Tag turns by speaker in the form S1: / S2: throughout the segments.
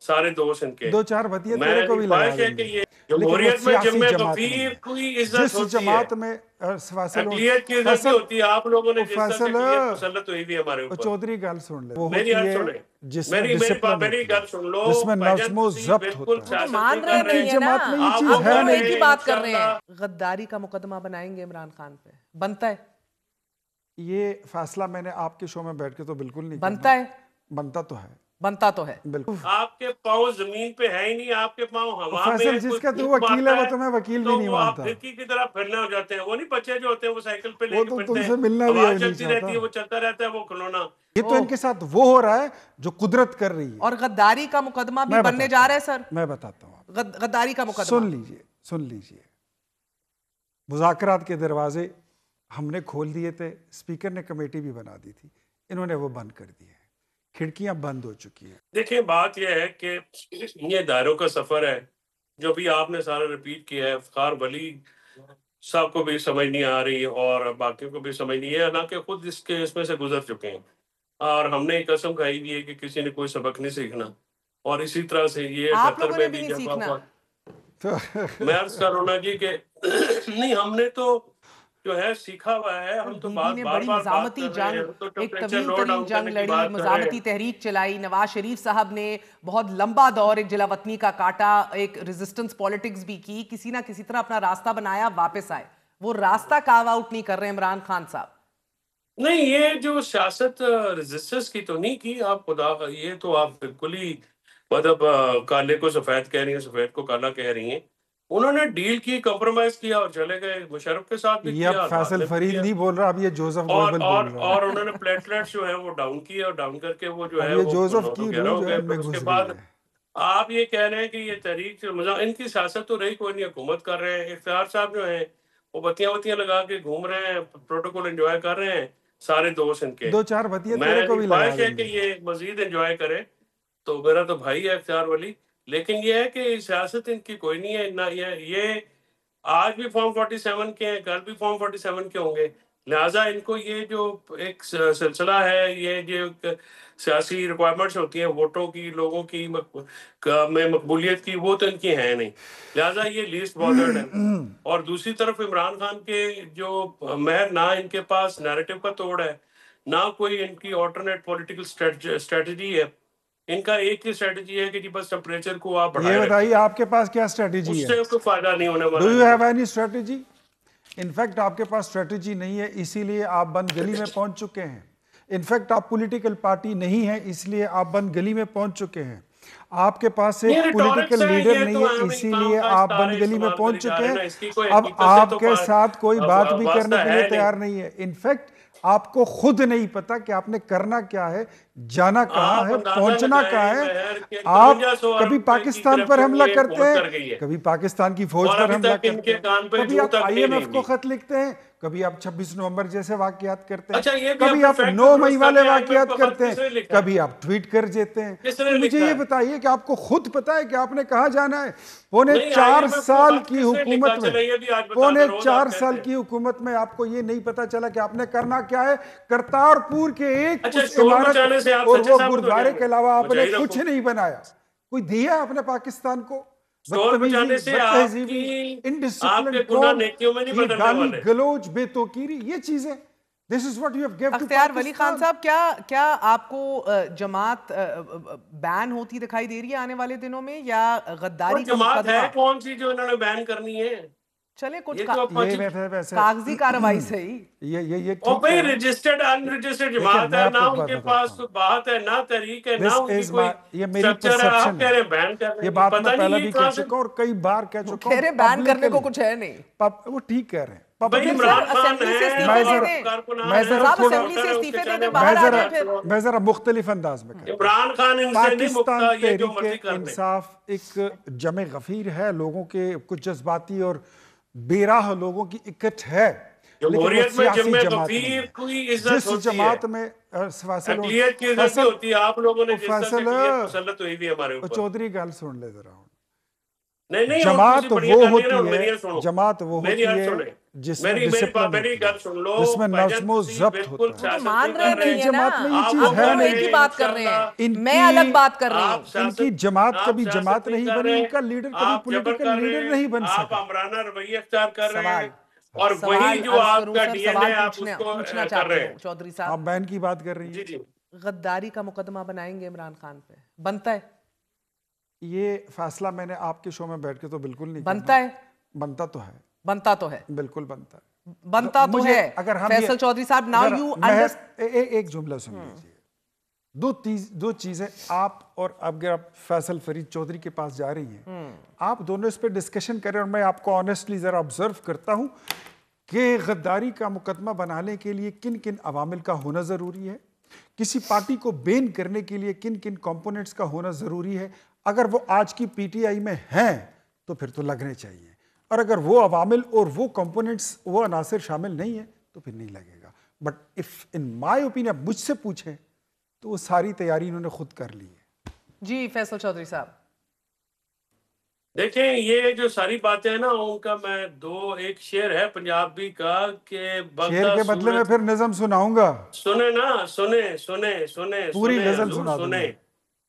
S1: سارے دوست ان کے.
S2: دو چار بتیے تیرے
S1: میری
S2: کو بھی لگا
S1: خواہش ہے
S2: دیں
S1: کہ
S2: گے،
S1: یہ
S2: لیکن وہ
S1: جمہوریت میں
S2: سیاسی
S1: جمع
S2: جماعت نہیں
S1: غفیر
S2: ہے.
S1: کوئی عزت
S2: جس
S1: ہوتی ہے،
S2: جماعت میں فیصل
S1: اقلیت کی عزت بھی ہوتی ہے. آپ لوگوں نے جس طرح سے اقلیت مسلط ہوئی بھی ہمارے اوپر.
S2: چودھری گل سن لے، وہ
S1: میری
S2: ہوتی
S1: حال
S2: ہے
S1: سنیں،
S2: جس میں ڈسپلن
S1: میری
S2: ہوتی ہے،
S1: گل سن لو.
S2: جس میں
S1: بھائی جان
S2: نظم و
S1: تسی
S2: ضبط
S1: بالکل
S2: ہوتا ہے.
S3: وہ تو
S1: سیاست
S3: مان
S1: نہیں
S3: رہے
S1: کر
S3: نہیں
S2: ایک
S3: ہے نا،
S2: جماعت میں یہ
S1: آپ
S2: چیز
S3: آپ
S2: ہے
S3: دونوں
S2: نہیں.
S3: ایک ہی بات کر رہے ہیں.
S1: انشاءاللہ
S3: غداری کا مقدمہ بنائیں گے عمران خان پہ، بنتا ہے؟
S2: یہ فیصلہ میں نے آپ کے شو میں بیٹھ کے تو بالکل نہیں کرنا.
S3: بنتا ہے؟
S2: بنتا تو ہے،
S3: بنتا تو ہے.
S2: بالکل.
S1: آپ کے پاؤں زمین پہ ہے ہی نہیں، آپ کے پاؤں ہوا میں
S2: فیصل
S1: ہے.
S2: جس
S1: کوئی
S2: کا تو
S1: پھونک
S2: وکیل ہے
S1: مارتا
S2: وہ
S1: ہے
S2: تمہیں وکیل بھی
S1: تو
S2: نہیں
S1: وہ آپ
S2: مانتا.
S1: پھرکی کی طرح پھرنے ہو جاتے ہیں. وہ نہیں بچے جو ہوتے ہیں وہ سائیکل پہ لے
S2: وہ
S1: کے
S2: تو
S1: پھرتے
S2: تم
S1: ہیں،
S2: سے ملنا بھی
S1: آواز
S2: نہیں
S1: چلتی
S2: چاہتا.
S1: رہتی ہے، وہ چلتا رہتا ہے وہ کھلونا.
S2: یہ تو ان کے ساتھ وہ ہو رہا ہے جو قدرت کر رہی ہے.
S3: اور غداری کا مقدمہ بھی
S2: میں
S3: بننے
S2: بتاتا
S3: جا
S2: ہوں،
S3: رہا ہے سر.
S2: میں بتاتا ہوں آپ.
S3: غداری کا مقدمہ.
S2: سن لیجئے. مذاکرات کے دروازے ہم نے کھول دیے تھے، اسپیکر نے کمیٹی بھی بنا دی تھی، انہوں نے وہ بند کر دی ہے. کھڑکیاں بند ہو چکی ہیں.
S1: دیکھیں بات یہ ہے کہ یہ دائروں کا سفر ہے جو بھی آپ نے سارا ریپیٹ کیا ہے. افتخار ولی صاحب کو بھی سمجھ نہیں آ رہی اور باقیوں کو بھی سمجھ نہیں ہے، حالانکہ خود اس میں سے گزر چکے ہیں. اور ہم نے ایک قسم کھائی بھی ہے کہ کسی نے کوئی سبق نہیں سیکھنا. اور اسی طرح سے یہ
S3: آپ
S1: 78
S3: لوگوں
S1: میں
S3: نے بھی
S1: بھی
S3: نہیں
S1: جب
S3: سیکھنا.
S1: میں عرض کر رہا ہوں جی کہ نہیں، ہم نے تو جو ہے سیکھا ہوا ہے. ہم تو
S3: دیدی نے
S1: بار
S3: بڑی
S1: بار بات
S3: مزاحمتی
S1: کر رہے ہیں،
S3: جنگ،
S1: ہم تو
S3: ایک
S1: ٹمپریچر
S3: طویل
S1: لو
S3: ترین
S1: ڈاؤن
S3: جنگ
S1: کرنے کی
S3: لڑی،
S1: بات کر رہے ہیں.
S3: مزاحمتی تحریک چلائی. نواز شریف صاحب نے بہت لمبا دور ایک جلا وطنی کا کاٹا، ایک ریزسٹنس پالیٹکس بھی کی، کسی نہ کسی طرح اپنا راستہ بنایا، واپس آئے. وہ راستہ کاو آؤٹ نہیں کر رہے عمران خان صاحب.
S1: نہیں، یہ جو سیاست ریزسٹنس کی تو نہیں کی آپ خدا. یہ تو آپ بالکل ہی مطلب کالے کو سفید کہہ رہی ہیں، سفید کو کالا کہہ رہی ہیں. انہوں نے ڈیل کی، کمپرومائز کیا اور چلے گئے. مشرف کے ساتھ بھی
S2: یہ
S1: کیا
S2: اب
S1: اور بعد
S2: فیصل
S1: میں بھی
S2: فرید
S1: کیا.
S2: نہیں بول رہا، اب یہ جوزف گوئبل بول رہا ہے.
S1: اور انہوں نے پلیٹلیٹس جو ہے وہ ڈاؤن کیے اور ڈاؤن کر کے وہ جو
S2: اب
S1: ہے
S2: یہ
S1: وہ
S2: جوزف
S1: 9
S2: کی
S1: 11
S2: روح
S1: ہو
S2: جو ہے
S1: گئے.
S2: ان میں
S1: پھر اس کے
S2: گھس
S1: بعد
S2: گئی ہے.
S1: آپ یہ کہہ رہے ہیں کہ یہ تحریک ان کی سیاست تو رہی کوئی نہیں، حکومت کر رہے ہیں. اختیار صاحب جو ہیں وہ بتیاں لگا کے گھوم رہے ہیں، پروٹوکول انجوائے کر رہے ہیں سارے دوست ان کے.
S2: دو چار بتیے تیرے کو
S1: میری
S2: بھی لگا
S1: خواہش ہے
S2: دیں
S1: کہ
S2: گے.
S1: یہ مزید انجوائے کرے. تو میرا تو بھائی ہے اختیار ولی، لیکن یہ ہے کہ سیاست ان کی کوئی نہیں ہے. نہ یہ آج بھی فارم 47 کے ہیں، کل بھی فارم 47 کے ہوں گے. لہٰذا ان کو یہ جو ایک سلسلہ ہے، یہ جو سیاسی ریکوائرمنٹس ہوتی ہیں ووٹوں کی، لوگوں کی میں مقبولیت کی، وہ تو ان کی ہیں نہیں. لہٰذا یہ لیسٹ بادرڈ ہے. اور دوسری طرف عمران خان کے جو مہر، نہ ان کے پاس نیریٹو کا توڑ ہے، نہ کوئی ان کی آلٹرنیٹ پولیٹیکل اسٹریٹجی ہے. ان کا ایک ہی اسٹریٹجی ہے کہ جی بس ٹمپریچر کو آپ
S2: یہ
S1: بڑھائے رکھیں.
S2: بتائیے آپ کے پاس کیا
S1: اس
S2: اسٹریٹجی ہے؟
S1: سے کوئی فائدہ نہیں ہونے والا
S2: ڈو یو
S1: ان کو.
S2: Have any strategy? انفیکٹ آپ کے پاس اسٹریٹجی نہیں ہے، اسی لیے آپ بند گلی میں پہنچ چکے ہیں. انفیکٹ آپ پولیٹیکل پارٹی نہیں ہے، اس لیے آپ بند گلی میں پہنچ چکے ہیں. آپ کے پاس
S1: یہ
S2: ایک
S1: ریٹورکس
S2: پولیٹیکل
S1: ہے،
S2: لیڈر
S1: یہ
S2: نہیں
S1: تو
S2: ہے،
S1: ہم
S2: اسی
S1: کام
S2: لیے
S1: کا
S2: آپ بند
S1: استعارے
S2: گلی میں
S1: استعمال
S2: پہنچ
S1: کری جا
S2: چکے
S1: رہے ہیں
S2: ہیں.
S1: نا، اس کی کوئی
S2: اب
S1: حقیقت سے تو
S2: آپ کے ساتھ کوئی بات بھی
S1: واسطہ
S2: کرنے کے لیے
S1: ہے
S2: تیار
S1: نہیں.
S2: نہیں ہے. انفیکٹ آپ کو خود نہیں پتا کہ آپ نے کرنا کیا ہے، جانا کہاں
S1: آپ
S2: ہے،
S1: اندازہ
S2: پہنچنا کہاں
S1: لگائیں
S2: ہے.
S1: مہر کہ
S2: آپ
S1: 5300
S2: کبھی
S1: ارب کی
S2: پاکستان پر
S1: کرپشن
S2: حملہ
S1: یہ
S2: کرتے
S1: حکومت
S2: ہیں،
S1: کر گئی ہے
S2: کبھی پاکستان کی فوج
S1: اور
S2: پر
S1: ابھی
S2: حملہ
S1: تک ان
S2: کرتے
S1: کے
S2: ہیں،
S1: کان پہ
S2: کبھی
S1: جوں
S2: آپ
S1: تک
S2: آئی
S1: نہیں
S2: ایم ایف کو
S1: رہیں گی.
S2: خط لکھتے ہیں، کبھی آپ 26 نومبر جیسے واقعات کرتے ہیں،
S1: اچھا یہ بھی
S2: کبھی
S1: اپنے
S2: آپ
S1: فیکٹ
S2: 9 مئی
S1: درست کر
S2: والے
S1: لیں. آئی ایم ایف
S2: واقعات
S1: کو خط
S2: کرتے ہیں،
S1: کس نے لکھا ہے؟
S2: کبھی آپ ٹویٹ کر دیتے ہیں.
S1: کس نے
S2: تو مجھے
S1: لکھا
S2: یہ
S1: ہے؟
S2: بتائیے کہ آپ کو خود پتا ہے کہ آپ نے کہاں جانا ہے؟ پونے
S1: نہیں، آئی
S2: 4
S1: ایم ایف کو
S2: سال
S1: خط
S2: کی
S1: کس نے لکھا؟
S2: حکومت میں،
S1: چلے یہ بھی آج بتا
S2: پونے
S1: دیں، روز
S2: 4
S1: آپ
S2: سال
S1: کہتے ہیں.
S2: کی حکومت میں آپ کو یہ نہیں پتا چلا کہ آپ نے کرنا کیا ہے؟ کرتارپور کے ایک
S1: اچھا
S2: اس
S1: شور
S2: عمارت
S1: مچانے سے آپ
S2: اور
S1: سچے
S2: وہ
S1: ثابت ہو
S2: گردوارے
S1: جائیں گے؟
S2: کے علاوہ آپ نے
S1: بچائی
S2: کچھ
S1: رکھو.
S2: نہیں بنایا. کوئی دیا اپنے پاکستان کو؟
S1: شور
S2: بدتمیزی،
S1: مچانے سے
S2: بد
S1: آپ
S2: تہذیبی،
S1: آپ
S2: انڈسپلن
S1: کے گناہ
S2: ٹون،
S1: نیکیوں میں نہیں
S2: یہ
S1: بدلنے
S2: گالی
S1: والے.
S2: گلوچ، بے توقیری، یہ چیزیں. This is what you have given to
S3: اختیار ولی خان
S2: پاکستان.
S3: صاحب، کیا آپ کو جماعت بین ہوتی دکھائی دے رہی ہے آنے والے دنوں میں، یا
S1: وہ
S3: غداری کا
S1: جماعت ہے
S3: مقدمہ؟
S1: کون سی جو انہوں نے بین کرنی ہے؟
S3: چلے کچھ
S1: یہ تو
S2: یہ ویسے
S3: کاغذی کارروائی صحیح.
S2: یہ
S1: اور
S2: ٹھیک کہہ
S1: بھائی
S2: رہے ہیں.
S1: رجسٹرڈ ان رجسٹرڈ
S2: دیکھیں
S1: جماعت
S2: میں
S1: ہے،
S2: آپ
S1: نہ
S2: کو ایک
S1: ان
S2: بات
S1: کے
S2: بتاتا
S1: پاس
S2: ہوں.
S1: بات ہے، نہ تحریک ہے، نہ
S2: This
S1: ان کی
S2: is
S1: کوئی
S2: یہ میری
S1: سٹرکچر ہے. آپ
S2: پرسپشن
S1: کہہ
S2: ہے.
S1: رہے ہیں بین کرنے
S2: یہ
S1: کی،
S2: بات میں
S1: پتہ نہیں
S2: پہلے
S1: یہ
S2: بھی کہہ
S1: کہاں سے.
S2: چکا ہوں اور کئی بار کہہ چکا
S3: کہہ
S2: ہوں
S3: رہے بین کرنے کو
S2: پبلکلی.
S3: کچھ ہے نہیں.
S2: وہ ٹھیک کہہ رہے ہیں.
S1: بھائی
S3: پھر
S1: عمران
S3: سر
S1: خان
S3: اسمبلی سے
S1: ہے
S3: استعفے دے
S1: اور
S3: دیں.
S1: کارکنان ہیں،
S3: صاحب
S2: تھوڑا
S3: اسمبلی سے
S1: ووٹر ہے، اس کے
S3: استعفے دے
S1: کہنے
S3: دیں،
S1: بات
S3: باہر آ
S1: ہے.
S3: جائیں پھر.
S2: میں ذرا مختلف انداز میں کہتا ہوں.
S1: عمران خان ان سے نہیں
S2: پاکستان
S1: مکتا، یہ جو
S2: تحریک
S1: مرضی کر لیں.
S2: انصاف ایک جمع غفیر ہے، لوگوں کے کچھ جذباتی اور بے راہ لوگوں کی اکٹھ ہے، لیکن وہ
S1: جمہوریت میں
S2: سیاسی
S1: جمع
S2: جماعت نہیں
S1: غفیر
S2: ہے.
S1: کوئی عزت
S2: جس
S1: ہوتی ہے،
S2: جماعت میں
S1: اقلیت کی عزت نہیں ہوتی. آپ لوگوں نے جس طرح سے اقلیت مسلط ہوئی بھی ہمارے اوپر.
S2: چودھری گل سن لے ذرا.
S1: نہیں نہیں
S2: جماعت وہ ہوتی ہے
S1: جماعت
S2: جس میں ڈسپلن جس میں نظم و ضبط ہوتا ہے.
S3: مان رہے نہیں ہے نا,
S2: جماعت میں یہ
S3: آپ
S2: چیز ہے
S3: دونوں ایک ہی
S2: نہیں.
S3: بات کر رہے ہیں, میں الگ بات کر رہی ہوں.
S2: ان کی جماعت کبھی جماعت نہیں بنی, ان کا لیڈر کبھی پولیٹیکل لیڈر نہیں بن
S1: آپ
S2: سکا.
S1: عمرانہ رویہ اختیار کر رہے ہیں
S3: سوال
S1: اور وہی جو آپ کا ڈی این اے آپ اس
S3: سوال
S1: کو
S3: پوچھنا
S1: کر
S3: چاہتے
S1: رہے
S3: ہوں
S1: ہیں.
S3: چودھری
S2: آپ
S3: صاحب,
S2: بین کی بات کر رہی ہیں.
S1: جی جی
S3: غداری کا مقدمہ بنائیں گے عمران خان پہ؟ بنتا ہے؟
S2: یہ فیصلہ میں نے آپ کے شو میں بیٹھ کے تو بالکل نہیں
S3: بنتا ہے؟
S2: بنتا تو ہے,
S3: بنتا تو ہے,
S2: بالکل بنتا ہے.
S3: بنتا تو ہے.
S2: اگر ہم
S3: فیصل چودھری صاحب, ناؤ یو
S2: ایک جملہ سن لیجیے. دو چیزیں آپ اور اگر آپ فیصل فرید چودھری کے پاس جا رہی ہیں, آپ دونوں اس پہ ڈسکشن کریں, اور میں آپ کو آنیسٹلی ذرا آبزرو کرتا ہوں کہ غداری کا مقدمہ بنانے کے لیے کن کن عوامل کا ہونا ضروری ہے, کسی پارٹی کو بین کرنے کے لیے کن کن کمپوننٹس کا ہونا ضروری ہے. اگر وہ آج کی پی ٹی آئی میں ہیں تو پھر تو لگنے چاہیے, اور اگر وہ عوامل اور وہ کمپوننٹس, وہ عناصر شامل نہیں ہیں تو پھر نہیں لگے گا. But if in my opinion مجھ سے پوچھیں تو وہ ساری تیاری انہوں نے خود کر لی ہے.
S3: جی فیصل چودھری صاحب,
S1: دیکھیں یہ جو ساری باتیں ہیں نا, ان کا میں ایک شعر ہے پنجابی کا کہ
S2: شعر کے بدلے میں پھر نظم سناؤں گا,
S1: سنیں نا, سنیں
S2: پوری غزل
S1: حضور
S2: سنا دوں گا.
S1: سنیں.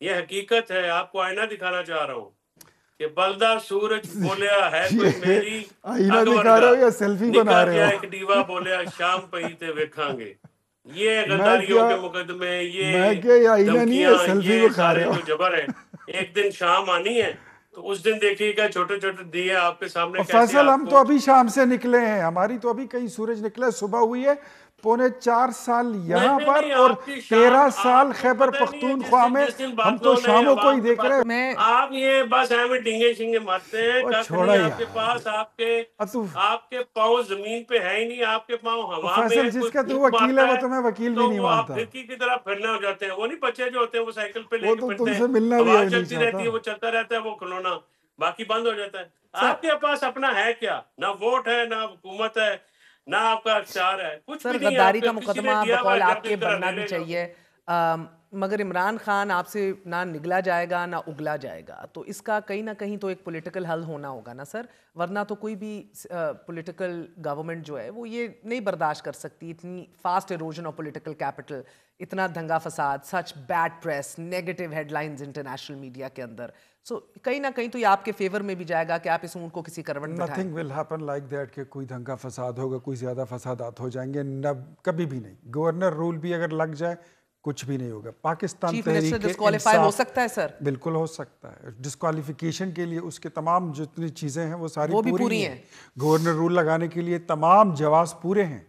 S1: یہ حقیقت ہے, آپ کو آئینہ دکھانا چاہ رہا ہوں کہ بلدہ سورج بولیا ہے کوئی میری
S2: آئینہ دکھا رہے ہو یا سیلفی بنا رہے ہو؟
S1: ایک دیوا بولیا شام پہی تے ویکھاں گے. یہ غداریوں کے مقدمے, یہ دھمکیاں, یہ سارے جو جبر ہے, ایک دن شام آنی ہے تو اس دن دیکھیے گا چھوٹے چھوٹے دیے آپ کے سامنے کیسے
S2: فیصل
S1: آپ
S2: ہم
S1: کو
S2: تو ابھی شام سے نکلے ہیں, ہماری تو ابھی کئی سورج نکلے, صبح ہوئی ہے, 4.25 سال یہاں پر اور 13 سال خیبر پختونخوا میں, ہم تو شاموں کو ہی دیکھ رہے ہیں.
S1: آپ یہ بس ہمیں ڈنگے شنگے مارتے ہیں, کخ نہیں آپ کے پاس, آپ کے پاؤں زمین پہ ہے ہی نہیں, آپ کے پاؤں ہوا میں
S2: فیصل
S1: ہے,
S2: جس
S1: کوئی
S2: کا تو
S1: پھونک
S2: وکیل ہے
S1: مارتا
S2: وہ
S1: ہے
S2: تمہیں وکیل بھی
S1: تو
S2: نہیں
S1: وہ آپ
S2: مانتا.
S1: پھرکی کی طرح پھرنے ہو جاتے ہیں. وہ نہیں بچے جو ہوتے ہیں وہ سائیکل پہ لے
S2: وہ
S1: کے
S2: تو
S1: پھرتے
S2: تم
S1: ہیں,
S2: سے ملنا بھی
S1: آواز
S2: نہیں
S1: چلتی
S2: چاہتا.
S1: رہتی ہے, وہ چلتا رہتا ہے وہ کھلونا, باقی بند ہو جاتا ہے. آپ کے پاس اپنا ہے کیا؟ نہ ووٹ ہے, نہ حکومت ہے, نہ آپ کا اختیار ہے, کچھ بھی نہیں ہے.
S3: غداری
S1: آپ
S3: کا
S1: کا کسی نے
S3: مقدمہ
S1: دیا ہوا ہے
S3: بقول
S1: کہ
S3: آپ
S1: آپ
S3: کے
S1: اس طرح
S3: بننا
S1: لے
S3: بھی
S1: لے جاؤ.
S3: چاہیے, مگر عمران خان آپ سے نہ نگلا جائے گا نہ اگلا جائے گا, تو اس کا کہیں نہ کہیں تو ایک پولیٹیکل حل ہونا ہوگا نا سر, ورنہ تو کوئی بھی پولیٹیکل گورنمنٹ جو ہے وہ یہ نہیں برداشت کر سکتی اتنی fast erosion of political capital, اتنا دنگا فساد, such bad press, negative headlines international media کے اندر. سو کہیں نہ کہیں تو یہ آپ کے فیور میں بھی جائے گا کہ آپ اس اونٹ کو کسی Karot بٹھائیں.
S2: Nothing will happen like that کہ کوئی دنگا فساد ہوگا, کوئی زیادہ فسادات ہو جائیں گے, کبھی بھی نہیں. گورنر رول بھی اگر لگ جائے کچھ بھی نہیں ہوگا. پاکستان
S3: چیف منسٹر
S2: تحریک
S3: ڈسکوالیفائی ہو سکتا ہے سر؟
S2: بالکل ہو سکتا ہے. ڈسکوالیفیکیشن کے لیے اس کے تمام جتنی چیزیں ہیں وہ ساری پوری ہیں. گورنر رول لگانے کے لیے تمام جواز پورے ہیں.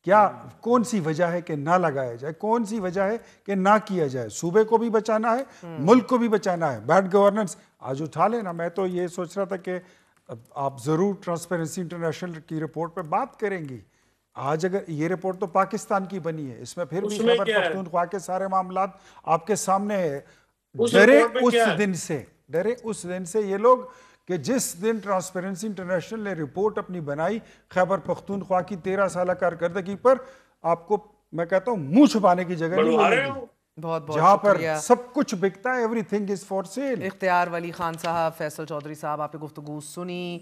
S2: کیا کون سی وجہ ہے کہ نہ لگایا جائے, کون سی وجہ ہے کہ نہ کیا جائے؟ صوبے کو بھی بچانا ہے, ملک کو بھی بچانا ہے. بیڈ گورننس آج اٹھا لینا. میں تو یہ سوچ رہا تھا کہ آپ ضرور ٹرانسپیرنسی انٹرنیشنل کی رپورٹ پہ بات کریں گی. آج اگر یہ رپورٹ تو پاکستان کی بنی ہے, اس میں پھر بھی خیبر پختونخوا کے سارے معاملات آپ کے سامنے ہے. ڈرے اس دن سے یہ لوگ کہ جس دن ٹرانسپیرنسی انٹرنیشنل نے رپورٹ اپنی بنائی خیبر پختونخوا کی 13 سالہ کارکردگی پر, آپ کو میں کہتا ہوں منہ چھپانے کی جگہ نہیں ملے گی.
S3: بہت بہت
S2: جہاں پر
S3: شکریہ.
S2: سب کچھ بکتا ہے, every thing is for sale.
S3: اختیار ولی خان صاحب, فیصل چودھری صاحب, آپ نے گفتگو سنی.